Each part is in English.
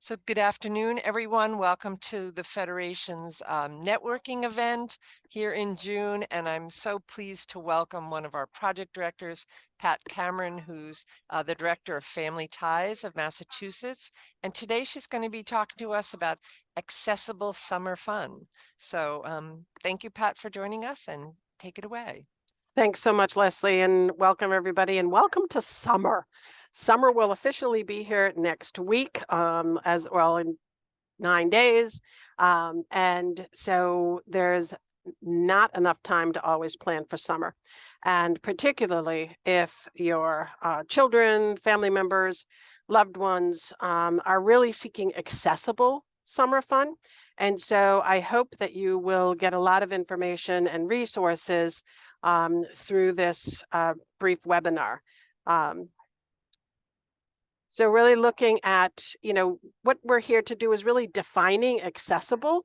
So good afternoon, everyone. Welcome to the Federation's networking event here in June. And I'm so pleased to welcome one of our project directors, Pat Cameron, who's the Director of Family Ties of Massachusetts. And today she's going to be talking to us about accessible summer fun. So thank you, Pat, for joining us, and take it away. Thanks so much, Leslie, and welcome everybody, and welcome to summer. Summer will officially be here next week, as well in 9 days. And so there's not enough time to always plan for summer. And particularly if your children, family members, loved ones are really seeking accessible summer fun. And so I hope that you will get a lot of information and resources through this brief webinar. So really looking at, what we're here to do is really defining accessible,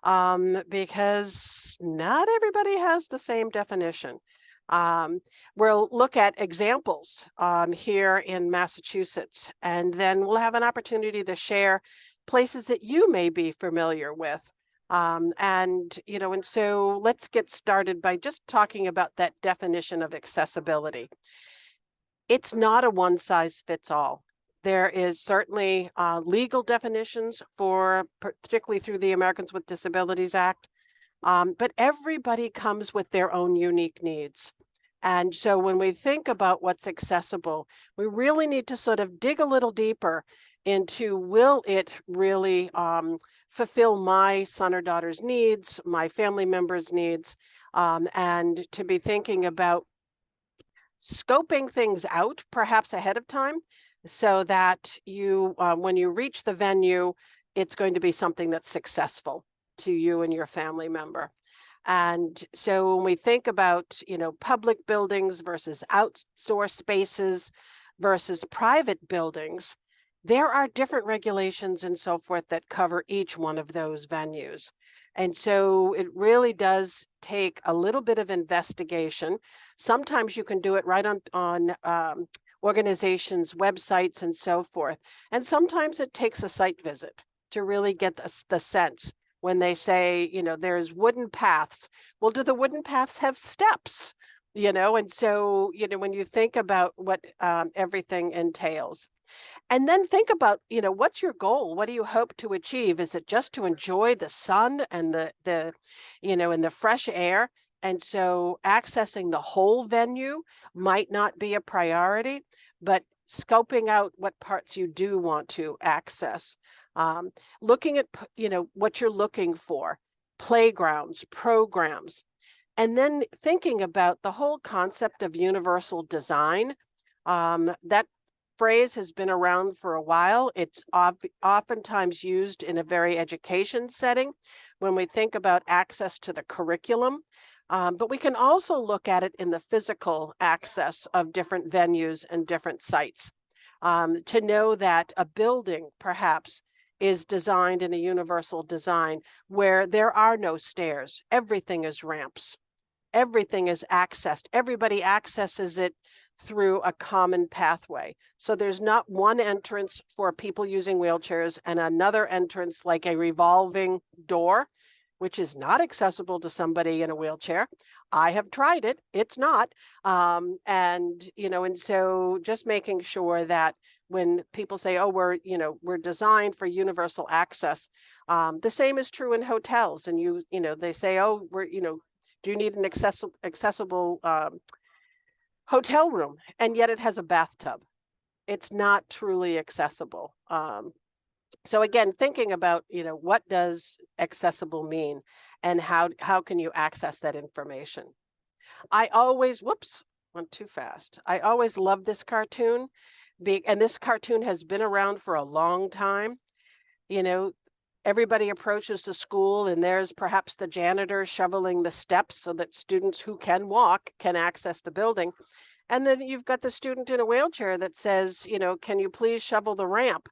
because not everybody has the same definition. We'll look at examples here in Massachusetts, and then we'll have an opportunity to share places that you may be familiar with. And so let's get started by just talking about that definition of accessibility. It's not a one size fits all. There is certainly legal definitions for, particularly through the Americans with Disabilities Act, but everybody comes with their own unique needs. And so when we think about what's accessible, we really need to sort of dig a little deeper into, will it really fulfill my son or daughter's needs, my family members' needs, and to be thinking about scoping things out perhaps ahead of time, so that you, when you reach the venue, it's going to be something that's successful to you and your family member. And so when we think about, public buildings versus outdoor spaces versus private buildings, there are different regulations and so forth that cover each one of those venues. And so it really does take a little bit of investigation. Sometimes you can do it right on organizations' websites and so forth. And sometimes it takes a site visit to really get the sense. When they say, there's wooden paths, well, do the wooden paths have steps? And so, when you think about what everything entails. And then think about, what's your goal? What do you hope to achieve? Is it just to enjoy the sun and and the fresh air? And so accessing the whole venue might not be a priority, but scoping out what parts you do want to access. Looking at, what you're looking for, playgrounds, programs, and then thinking about the whole concept of universal design. That phrase has been around for a while. It's oftentimes used in a very education setting when we think about access to the curriculum. But we can also look at it in the physical access of different venues and different sites. To know that a building perhaps is designed in a universal design where there are no stairs, everything is ramps, everything is accessed, everybody accesses it through a common pathway. So there's not one entrance for people using wheelchairs and another entrance like a revolving door, which is not accessible to somebody in a wheelchair. I have tried it, it's not. And so just making sure that when people say, oh, we're designed for universal access, the same is true in hotels. And they say, oh, do you need an accessible hotel room? And yet it has a bathtub. It's not truly accessible. So again, thinking about, what does accessible mean and how can you access that information? I always, whoops, went too fast. I always love this cartoon, and this cartoon has been around for a long time. Everybody approaches the school and there's perhaps the janitor shoveling the steps so that students who can walk can access the building. And then you've got the student in a wheelchair that says, can you please shovel the ramp?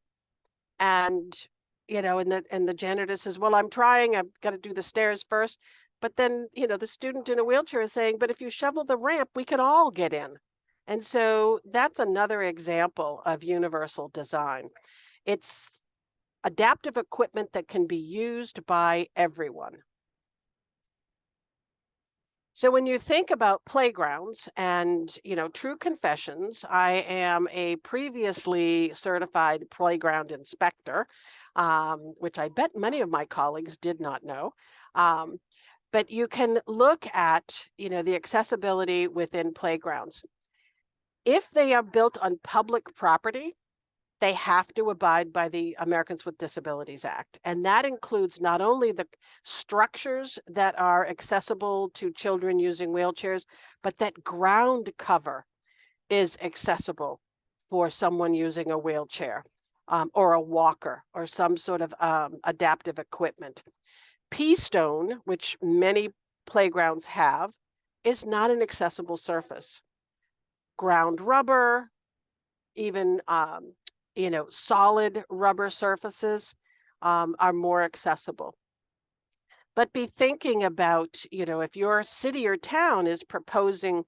And, and the janitor says, well, I'm trying, I've got to do the stairs first. But then, the student in a wheelchair is saying, but if you shovel the ramp, we can all get in. And so that's another example of universal design. It's adaptive equipment that can be used by everyone. So when you think about playgrounds and, true confessions, I am a previously certified playground inspector, which I bet many of my colleagues did not know. But you can look at, the accessibility within playgrounds. If they are built on public property, they have to abide by the Americans with Disabilities Act. And that includes not only the structures that are accessible to children using wheelchairs, but that ground cover is accessible for someone using a wheelchair or a walker or some sort of adaptive equipment. P-stone, which many playgrounds have, is not an accessible surface. Ground rubber, even solid rubber surfaces are more accessible. But be thinking about, if your city or town is proposing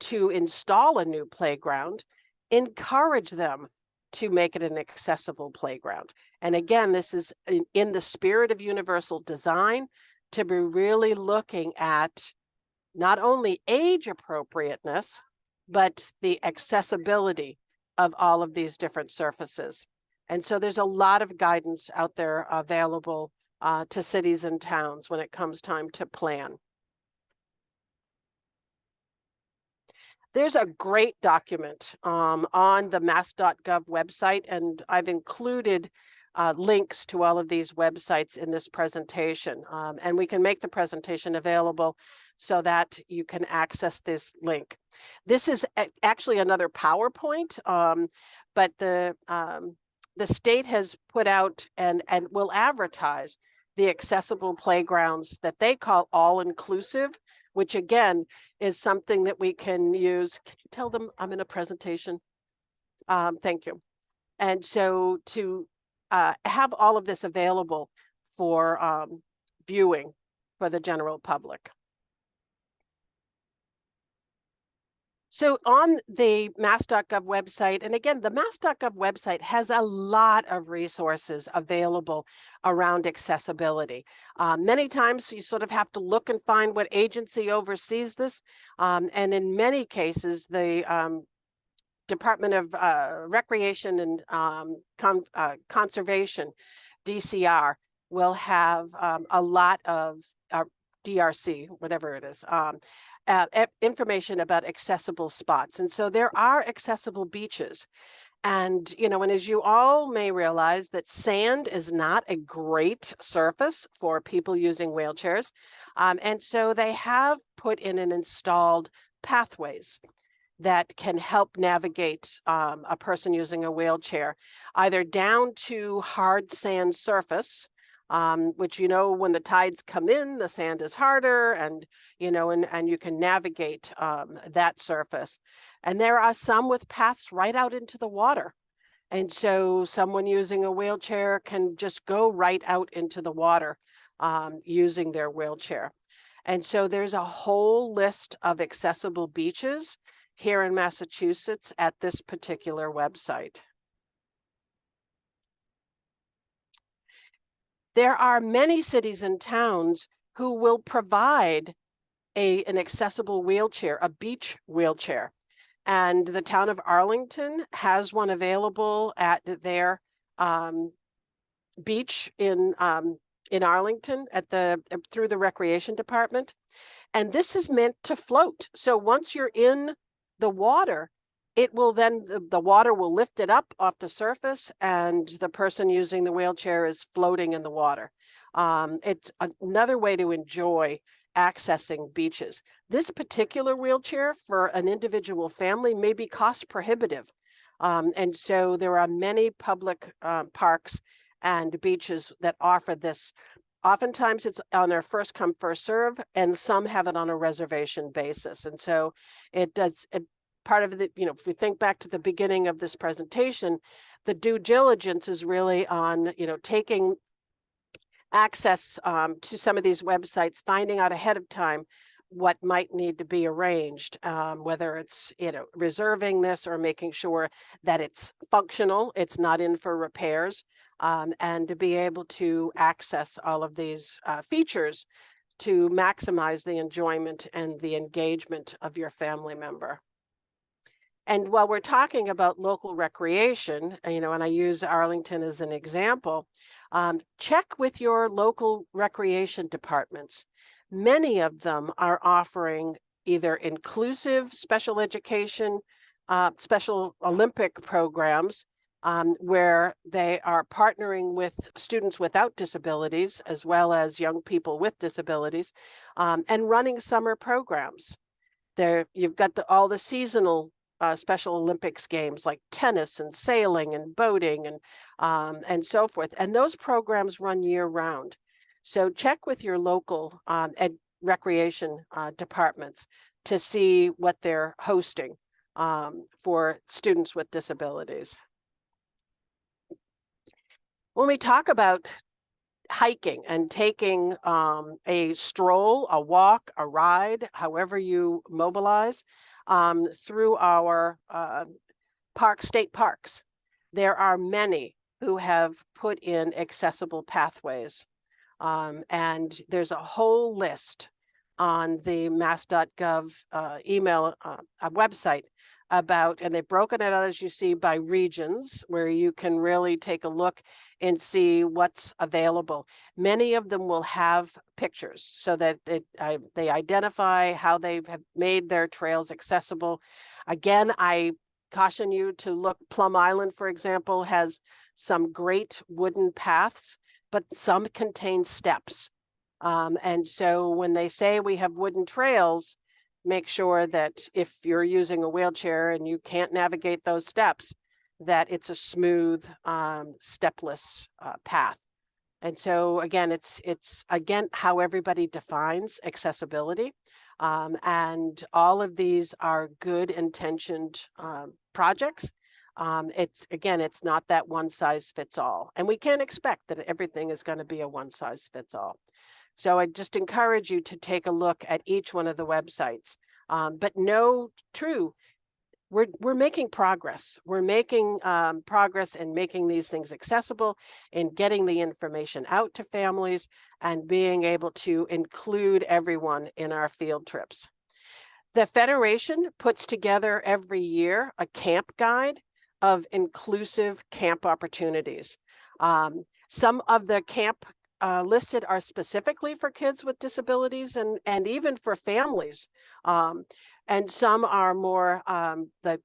to install a new playground, encourage them to make it an accessible playground. And again, this is in the spirit of universal design, to be really looking at not only age appropriateness, but the accessibility of all of these different surfaces. And so there's a lot of guidance out there available to cities and towns when it comes time to plan. There's a great document on the mass.gov website, and I've included links to all of these websites in this presentation. And we can make the presentation available so that you can access this link. This is actually another PowerPoint, but the state has put out and will advertise the accessible playgrounds that they call all-inclusive, which again is something that we can use. Can you tell them I'm in a presentation? Thank you. And so to have all of this available for viewing for the general public. So on the mass.gov website, and again, the mass.gov website has a lot of resources available around accessibility. Many times you sort of have to look and find what agency oversees this. And in many cases, the Department of Recreation and Conservation, DCR, will have a lot of DRC, whatever it is, information about accessible spots. And so there are accessible beaches. And, and as you all may realize, that sand is not a great surface for people using wheelchairs. And so they have put in and installed pathways that can help navigate a person using a wheelchair, either down to hard sand surface, which, when the tides come in, the sand is harder, and, and you can navigate that surface. And there are some with paths right out into the water. And so someone using a wheelchair can just go right out into the water using their wheelchair. And so there's a whole list of accessible beaches here in Massachusetts at this particular website. There are many cities and towns who will provide an accessible wheelchair, a beach wheelchair. And the town of Arlington has one available at their beach in Arlington through the recreation department. And this is meant to float. So once you're in the water, it will then, the water will lift it up off the surface, and the person using the wheelchair is floating in the water. It's another way to enjoy accessing beaches. This particular wheelchair for an individual family may be cost prohibitive. And so there are many public parks and beaches that offer this. Oftentimes it's on a first come, first serve, and some have it on a reservation basis. And so part of the, if we think back to the beginning of this presentation, the due diligence is really on, taking access to some of these websites, finding out ahead of time what might need to be arranged, whether it's, reserving this or making sure that it's functional, it's not in for repairs, and to be able to access all of these features to maximize the enjoyment and the engagement of your family member. And while we're talking about local recreation, and I use Arlington as an example, check with your local recreation departments. Many of them are offering either inclusive special education, Special Olympic programs, where they are partnering with students without disabilities, as well as young people with disabilities, and running summer programs. There, you've got all the seasonal Special Olympics games like tennis and sailing and boating and so forth. And those programs run year round. So check with your local recreation departments to see what they're hosting for students with disabilities. When we talk about hiking and taking a stroll, a walk, a ride, however you mobilize, through our state parks, there are many who have put in accessible pathways. And there's a whole list on the mass.gov email website about, and they've broken it out, as you see, by regions, where you can really take a look and see what's available. Many of them will have pictures so that they identify how they have made their trails accessible. Again, I caution you to look. Plum Island, for example, has some great wooden paths, but some contain steps. And so when they say we have wooden trails, make sure that if you're using a wheelchair and you can't navigate those steps, that it's a smooth, stepless path. And so again, it's again how everybody defines accessibility. And all of these are good intentioned projects. It's not that one size fits all. And we can't expect that everything is going to be a one size fits all. So I just encourage you to take a look at each one of the websites. But know, we're making progress. We're making progress in making these things accessible, in getting the information out to families, and being able to include everyone in our field trips. The Federation puts together every year a camp guide of inclusive camp opportunities. Some of the camp listed are specifically for kids with disabilities and even for families. And some are more the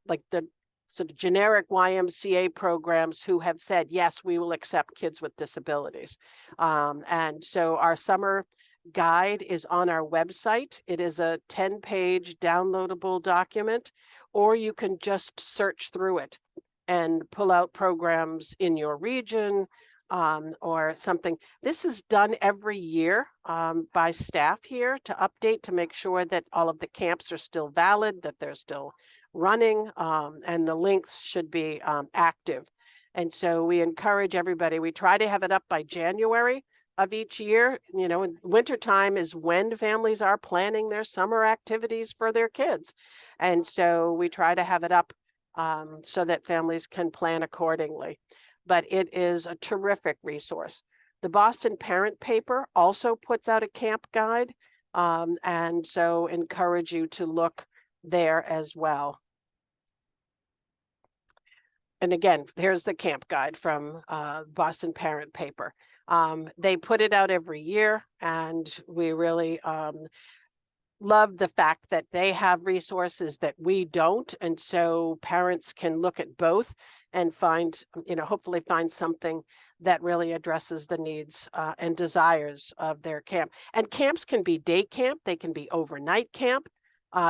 sort of generic YMCA programs who have said, yes, we will accept kids with disabilities. And so our summer guide is on our website. It is a 10-page downloadable document, or you can just search through it and pull out programs in your region, or something. This is done every year by staff here to update, to make sure that all of the camps are still valid, that they're still running, and the links should be active. And so we encourage everybody, we try to have it up by January of each year. In wintertime is when families are planning their summer activities for their kids. And so we try to have it up so that families can plan accordingly. But it is a terrific resource. The Boston Parent Paper also puts out a camp guide, and so encourage you to look there as well. And again, here's the camp guide from Boston Parent Paper. They put it out every year, and we really love the fact that they have resources that we don't, and so parents can look at both and find, hopefully find something that really addresses the needs and desires of their camp. And camps can be day camp, they can be overnight camp,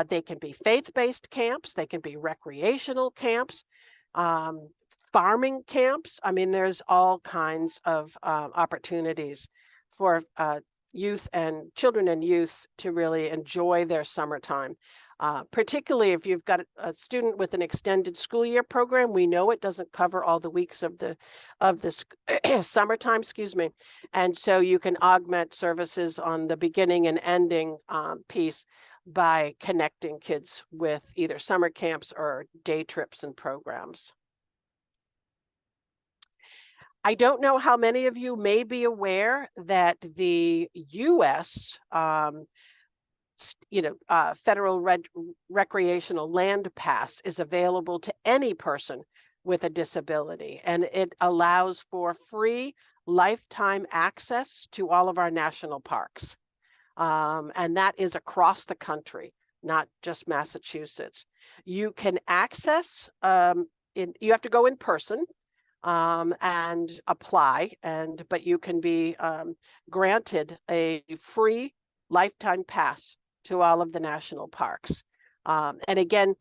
they can be faith-based camps, they can be recreational camps, farming camps. I mean, there's all kinds of opportunities for children and youth to really enjoy their summertime. Particularly if you've got a student with an extended school year program, we know it doesn't cover all the weeks of the summertime, excuse me. And so you can augment services on the beginning and ending piece by connecting kids with either summer camps or day trips and programs. I don't know how many of you may be aware that the U.S. Federal recreational land pass is available to any person with a disability, and it allows for free lifetime access to all of our national parks. And that is across the country, not just Massachusetts. You can access, you have to go in person and apply, but you can be granted a free lifetime pass to all of the national parks. And again,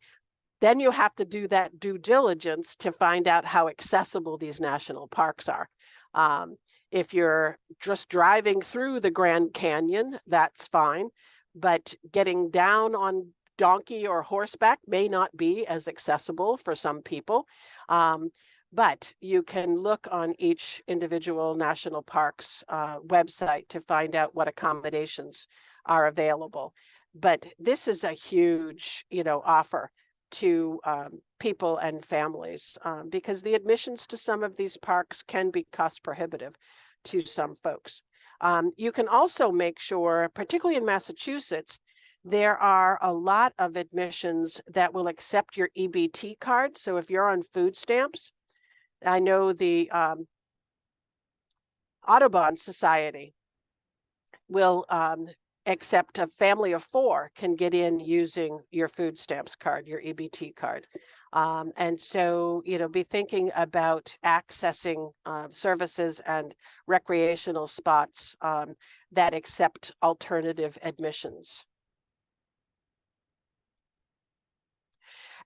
then you have to do that due diligence to find out how accessible these national parks are. If you're just driving through the Grand Canyon, that's fine, but getting down on donkey or horseback may not be as accessible for some people. But you can look on each individual national park's website to find out what accommodations are available. But this is a huge, offer to people and families because the admissions to some of these parks can be cost prohibitive to some folks. You can also make sure, particularly in Massachusetts, there are a lot of admissions that will accept your EBT card. So if you're on food stamps, I know the Audubon Society will accept a family of 4 can get in using your food stamps card, your EBT card. And so, be thinking about accessing services and recreational spots that accept alternative admissions.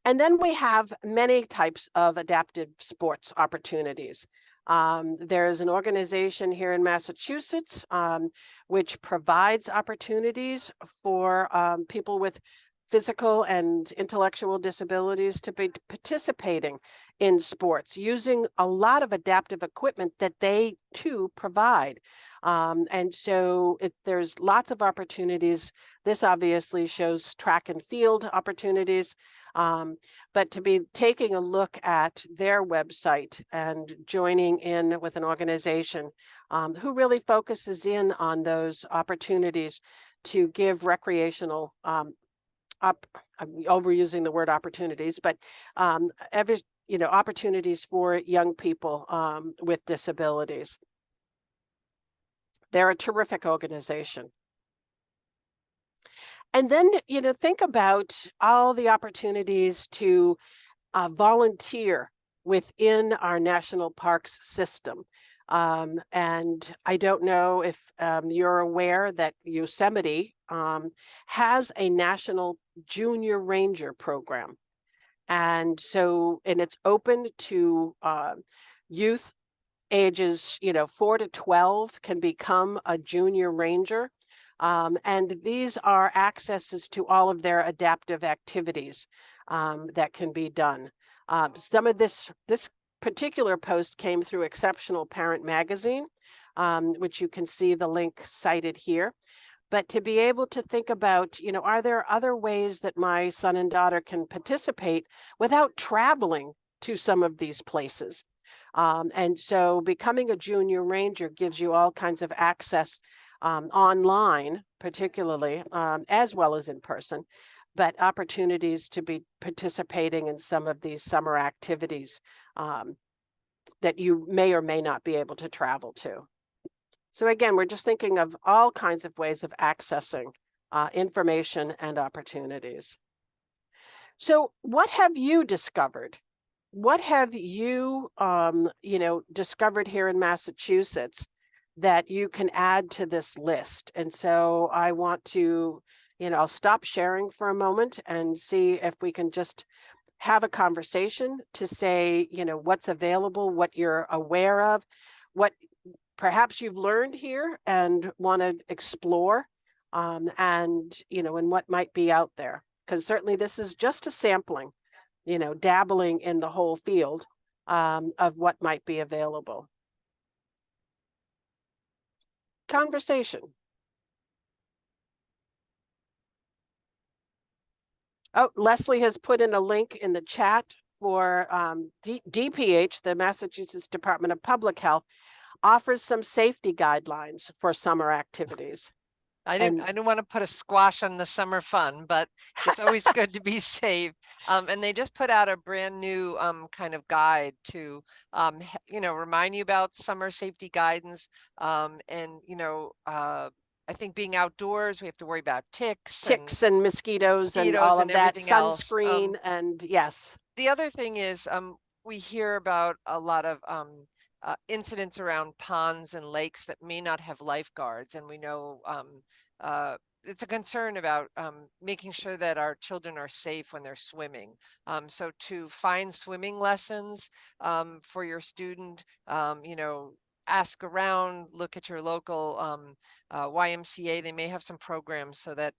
And then we have many types of adaptive sports opportunities. There's an organization here in Massachusetts which provides opportunities for people with physical and intellectual disabilities to be participating in sports using a lot of adaptive equipment that they too provide. And so there's lots of opportunities. This obviously shows track and field opportunities, but to be taking a look at their website and joining in with an organization who really focuses in on those opportunities to give recreational I'm overusing the word opportunities, but opportunities for young people with disabilities. They're a terrific organization. And then, think about all the opportunities to volunteer within our national parks system. And I don't know if you're aware that Yosemite has a national junior ranger program. And it's open to youth ages, 4 to 12 can become a junior ranger. And these are accesses to all of their adaptive activities that can be done. Some of this particular post came through Exceptional Parent Magazine, which you can see the link cited here. But to be able to think about, are there other ways that my son and daughter can participate without traveling to some of these places? And so becoming a junior ranger gives you all kinds of access online, particularly, as well as in person, but opportunities to be participating in some of these summer activities that you may or may not be able to travel to. So again, we're just thinking of all kinds of ways of accessing information and opportunities. So what have you discovered? What have you, discovered here in Massachusetts that you can add to this list? And so I want to, I'll stop sharing for a moment and see if we can just have a conversation to say, what's available, what you're aware of, what perhaps you've learned here and want to explore and, and what might be out there. Because certainly this is just a sampling, dabbling in the whole field of what might be available. Conversation. Oh, Leslie has put in a link in the chat for DPH, the Massachusetts Department of Public Health, offers some safety guidelines for summer activities. I didn't want to put a squash on the summer fun, but it's always good to be safe. And they just put out a brand new kind of guide to remind you about summer safety guidance. I think being outdoors, we have to worry about ticks and mosquitoes and all of that, sunscreen, and yes. The other thing is we hear about a lot of incidents around ponds and lakes that may not have lifeguards, and we know it's a concern about making sure that our children are safe when they're swimming. So to find swimming lessons for your student, ask around, look at your local YMCA. They may have some programs so that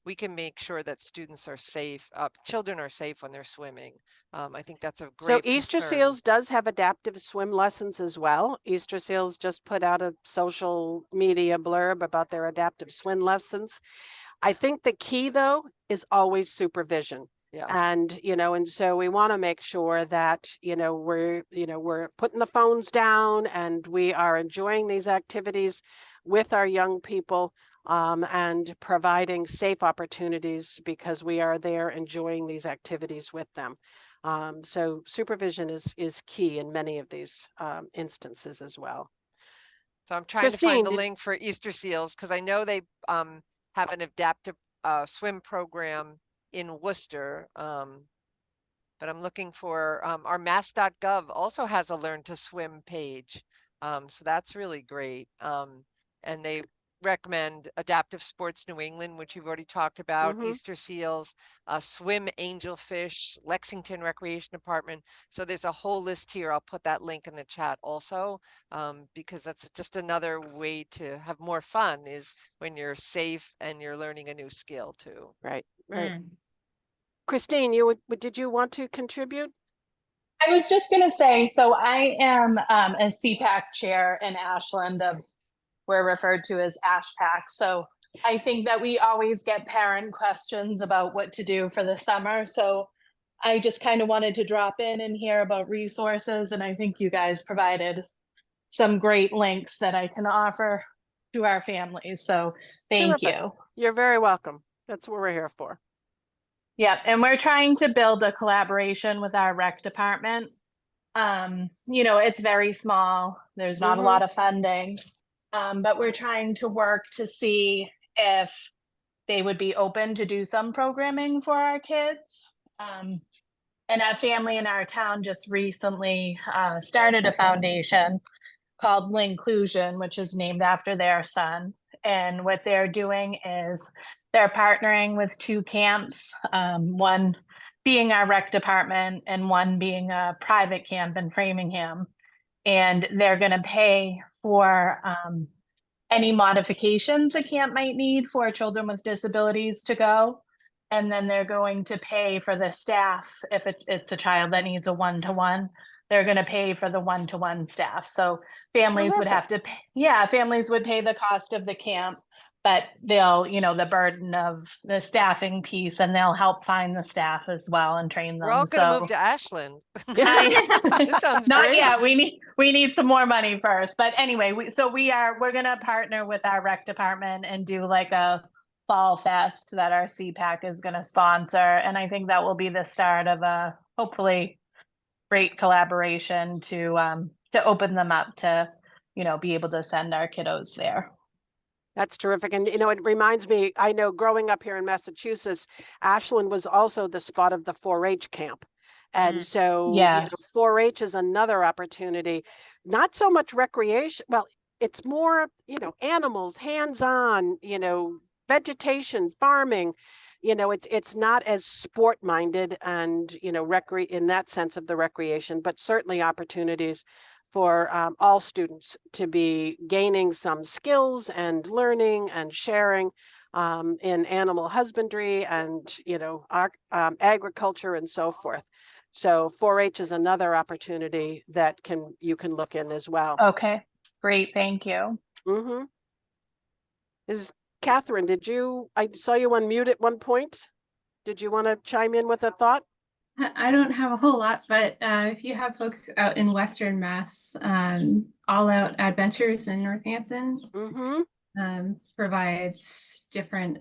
we can make sure that students are safe, children are safe when they're swimming. I think that's a great So Easter Seals does have adaptive swim lessons as well. Easter Seals just put out a social media blurb about their adaptive swim lessons. I think the key though is always supervision. Yeah. And, and so we want to make sure that, we're putting the phones down and we are enjoying these activities with our young people and providing safe opportunities because we are there enjoying these activities with them. So supervision is key in many of these instances as well. So I'm trying to find the link for Easter Seals because I know they have an adaptive swim program in Worcester, but I'm looking for our mass.gov also has a learn to swim page. So that's really great. And they recommend Adaptive Sports New England, which you've already talked about, Easter Seals, Swim Angelfish, Lexington Recreation Department. So there's a whole list here. I'll put that link in the chat also, because that's just another way to have more fun is when you're safe and you're learning a new skill too. Right. Christine, did you want to contribute? I was just going to say, so I am a CPAC chair in Ashland. We're referred to as AshPAC. So I think that we always get parent questions about what to do for the summer. So I just kind of wanted to drop in and hear about resources. And I think you guys provided some great links that I can offer to our families. So thank you. You're very welcome. That's what we're here for. Yeah, and we're trying to build a collaboration with our rec department. It's very small. There's not a lot of funding, but we're trying to work to see if they would be open to do some programming for our kids. And a family in our town just recently started a foundation called Linclusion, which is named after their son. And what they're doing is they're partnering with 2 camps, one being our rec department and one being a private camp in Framingham. And they're going to pay for any modifications a camp might need for children with disabilities to go. And then they're going to pay for the staff. If it's a child that needs a one-to-one, they're going to pay for the one-to-one staff. So families would have to pay, families would pay the cost of the camp, but they'll, the burden of the staffing piece, and they'll help find the staff as well and train them. We're all going to move to Ashland. This sounds not great. yet. We need some more money first. But anyway, we're going to partner with our rec department and do like a fall fest that our CPAC is going to sponsor. And I think that will be the start of a hopefully great collaboration to open them up to, be able to send our kiddos there. That's terrific. And, it reminds me, I know growing up here in Massachusetts, Ashland was also the spot of the 4-H camp. And so 4-H is another opportunity, not so much recreation. Well, it's more, animals, hands-on, vegetation, farming. It's not as sport minded and, in that sense of the recreation, but certainly opportunities for all students to be gaining some skills and learning and sharing in animal husbandry and, agriculture and so forth. So 4-H is another opportunity that you can look in as well. Okay, great, thank you. Mm-hmm. Catherine, I saw you unmute at one point. Did you want to chime in with a thought? I don't have a whole lot, but if you have folks out in Western Mass, All Out Adventures in Northampton provides different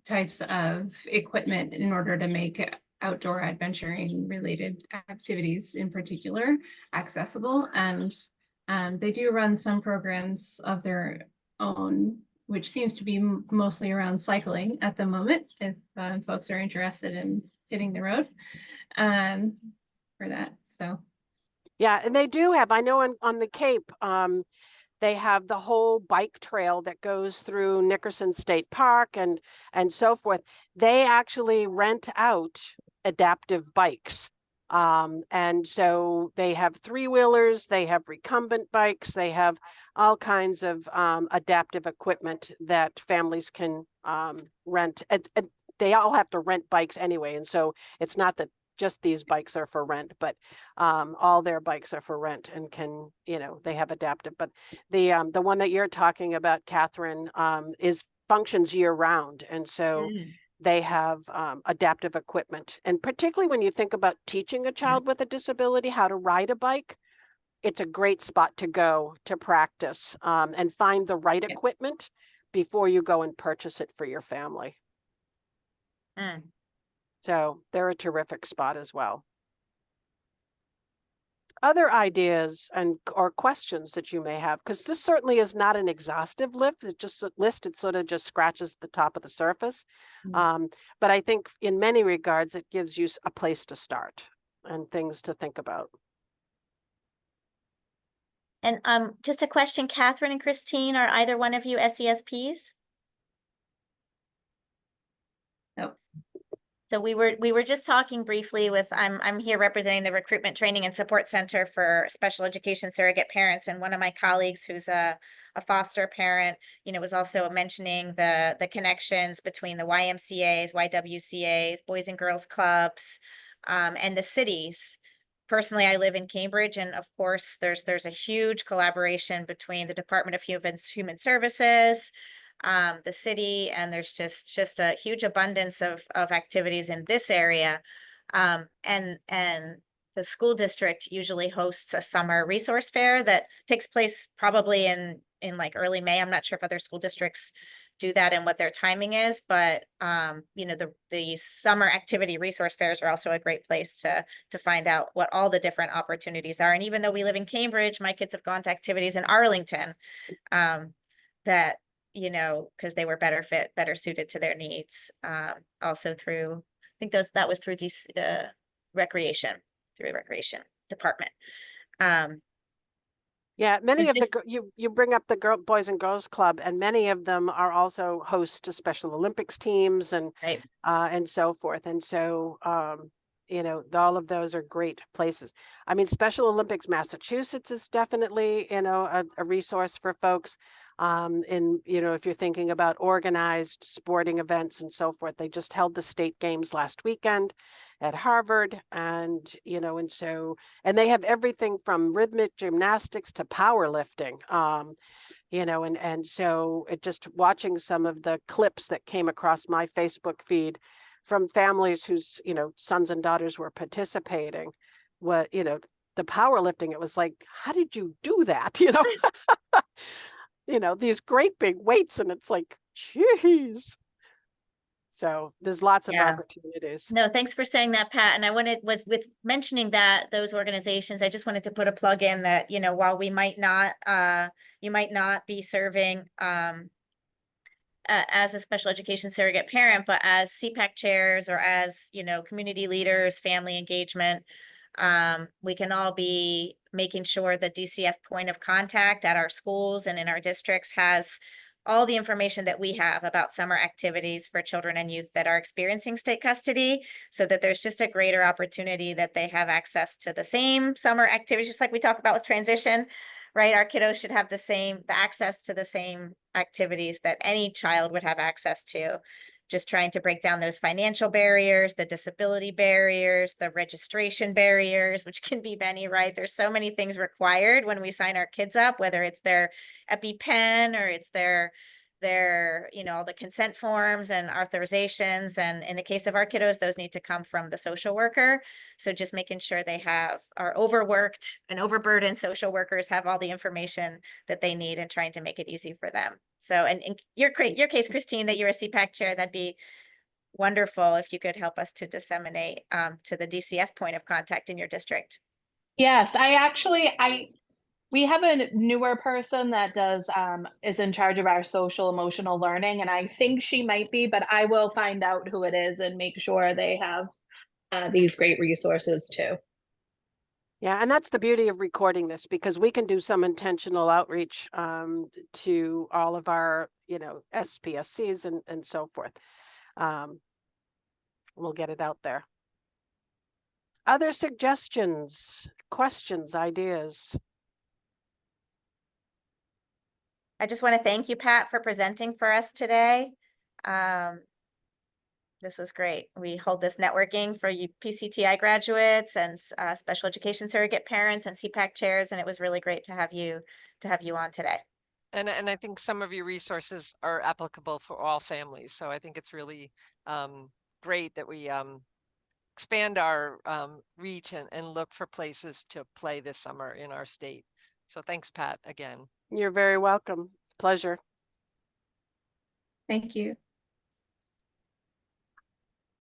types of equipment in order to make outdoor adventuring related activities in particular accessible. And they do run some programs of their own, which seems to be mostly around cycling at the moment, if folks are interested in hitting the road for that. So yeah, and they do have, I know on the Cape, they have the whole bike trail that goes through Nickerson State Park and so forth. They actually rent out adaptive bikes. And so they have 3-wheelers, they have recumbent bikes, they have all kinds of adaptive equipment that families can rent. They all have to rent bikes anyway. And so it's not that just these bikes are for rent, but all their bikes are for rent and can, they have adaptive. But the one that you're talking about, Catherine, functions year round. And so they have adaptive equipment. And particularly when you think about teaching a child with a disability how to ride a bike, it's a great spot to go to practice and find the right equipment before you go and purchase it for your family. So they're a terrific spot as well. Other ideas or questions that you may have, because this certainly is not an exhaustive list. It sort of just scratches the top of the surface. But I think in many regards, it gives you a place to start and things to think about. And just a question, Catherine and Christine, are either one of you SESPs? Nope. So we were just talking briefly with, I'm here representing the Recruitment Training and Support Center for Special Education Surrogate Parents, and one of my colleagues who's a foster parent, was also mentioning the connections between the YMCAs, YWCAs, Boys and Girls Clubs, and the cities. Personally, I live in Cambridge, and of course, there's a huge collaboration between the Department of Human Services, the city, and there's just a huge abundance of activities in this area. And the school district usually hosts a summer resource fair that takes place probably in like early May. I'm not sure if other school districts do that and what their timing is, but the summer activity resource fairs are also a great place to find out what all the different opportunities are. And even though we live in Cambridge, my kids have gone to activities in Arlington that because they were better suited to their needs. Also through, I think that was through recreation department. Yeah, many of you bring up the Boys and Girls Club, and many of them are also hosts to Special Olympics teams and so forth. And so all of those are great places. I mean, Special Olympics Massachusetts is definitely, a resource for folks. If you're thinking about organized sporting events and so forth, they just held the state games last weekend at Harvard, and they have everything from rhythmic gymnastics to powerlifting. And so just watching some of the clips that came across my Facebook feed from families whose, sons and daughters were participating, the powerlifting, it was like, how did you do that? These great big weights, and it's like, geez. So there's lots of opportunities. No, thanks for saying that, Pat. And I wanted, with mentioning those organizations, I just wanted to put a plug in that, while we might not, you might not be serving as a special education surrogate parent, but as CPAC chairs or as, community leaders, family engagement, we can all be making sure the DCF point of contact at our schools and in our districts has all the information that we have about summer activities for children and youth that are experiencing state custody, so that there's just a greater opportunity that they have access to the same summer activities, just like we talk about with transition, right? Our kiddos should have the access to the same activities that any child would have access to. Just trying to break down those financial barriers, the disability barriers, the registration barriers, which can be many, right? There's so many things required when we sign our kids up, whether it's their EpiPen or it's their, all the consent forms and authorizations. And in the case of our kiddos, those need to come from the social worker. So just making sure they have our overworked and overburdened social workers have all the information that they need and trying to make it easy for them. So, and in your case, Christine, that you're a CPAC chair, that'd be wonderful if you could help us to disseminate to the DCF point of contact in your district. Yes, we have a newer person that is in charge of our social emotional learning, and I think she might be, but I will find out who it is and make sure they have these great resources too. Yeah, and that's the beauty of recording this, because we can do some intentional outreach to all of our, SPSCs and so forth. We'll get it out there. Other suggestions, questions, ideas? I just want to thank you, Pat, for presenting for us today. This was great. We hold this networking for you PCTI graduates and special education surrogate parents and CPAC chairs, and it was really great to have you on today. And I think some of your resources are applicable for all families. So I think it's really great that we expand our reach and look for places to play this summer in our state. So thanks, Pat, again. You're very welcome. Pleasure. Thank you.